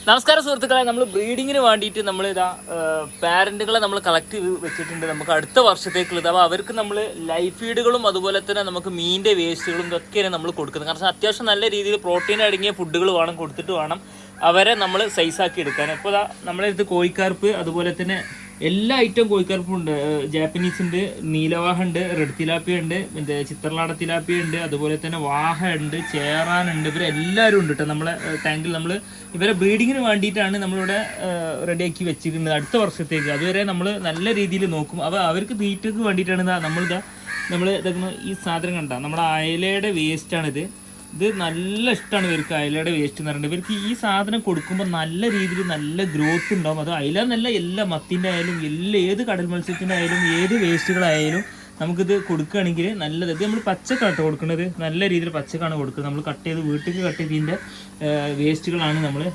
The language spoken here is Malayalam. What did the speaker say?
നമസ്കാരം സുഹൃത്തുക്കളെ, നമ്മൾ ബ്രീഡിങ്ങിന് വേണ്ടിയിട്ട് നമ്മൾ പാരന്റുകളെ നമ്മൾ കളക്ട് ചെയ്ത് വെച്ചിട്ടുണ്ട്. നമുക്ക് അടുത്ത വർഷത്തേക്കുള്ളത്. അപ്പോൾ അവർക്ക് നമ്മൾ ലൈഫ് ഫീഡുകളും അതുപോലെ തന്നെ നമുക്ക് മീനിൻ്റെ വേസ്റ്റുകളും ഇതൊക്കെയാണ് നമ്മൾ കൊടുക്കുന്നത്. കാരണം അത്യാവശ്യം നല്ല രീതിയിൽ പ്രോട്ടീൻ അടങ്ങിയ ഫുഡുകൾ വേണം കൊടുത്തിട്ട് വേണം അവരെ നമ്മൾ സൈസാക്കി എടുക്കാൻ. അപ്പോൾ നമ്മളെ അടുത്ത് കോഴിക്കാർപ്പ് അതുപോലെ തന്നെ എല്ലാ ഐറ്റം കോഴിക്കാർപ്പും ഉണ്ട്. ജാപ്പനീസ് ഉണ്ട്, നീലവാഹ ഉണ്ട്, റെഡ് തിലാപ്പിയ ഉണ്ട്, ചിത്രലാട തിലാപ്പിയ ഉണ്ട്, അതുപോലെ തന്നെ വാഹ ഉണ്ട്, ചേറാനുണ്ട്. ഇവരെല്ലാവരും ഉണ്ട് കേട്ടോ നമ്മളെ ടാങ്കിൽ. നമ്മൾ ഇവരെ ബ്രീഡിങ്ങിന് വേണ്ടിയിട്ടാണ് നമ്മളിവിടെ റെഡിയാക്കി വെച്ചിരിക്കുന്നത് അടുത്ത വർഷത്തേക്ക്. അതുവരെ നമ്മൾ നല്ല രീതിയിൽ നോക്കും. അപ്പോൾ അവർക്ക് തീറ്റയ്ക്ക് വേണ്ടിയിട്ടാണ് നമ്മൾ ഇതൊക്കെ ഈ സാധനം കണ്ട നമ്മുടെ അയലയുടെ വേസ്റ്റാണിത്. ഇത് നല്ല ഇഷ്ടമാണ് ഇവർക്ക് അയലയുടെ വേസ്റ്റ് എന്ന് പറയുന്നത്. ഇവർക്ക് ഈ സാധനം കൊടുക്കുമ്പോൾ നല്ല രീതിയിൽ നല്ല ഗ്രോത്ത് ഉണ്ടാവും. അത് അയല എന്നല്ല, എല്ലാ മത്തിൻ്റെ ആയാലും ഏത് കടൽ മത്സ്യത്തിൻ്റെ ആയാലും ഏത് വേസ്റ്റുകളായാലും നമുക്കിത് കൊടുക്കുകയാണെങ്കിൽ നല്ലത്. ഇത് നമ്മൾ പച്ചക്കാട്ടോ കൊടുക്കുന്നത്, നല്ല രീതിയിൽ പച്ചക്കാണ് കൊടുക്കുന്നത്. നമ്മൾ കട്ട് ചെയ്ത് വീട്ടിൽ കട്ട് ചെയ്തതിൻ്റെ വേസ്റ്റുകളാണ് നമ്മൾ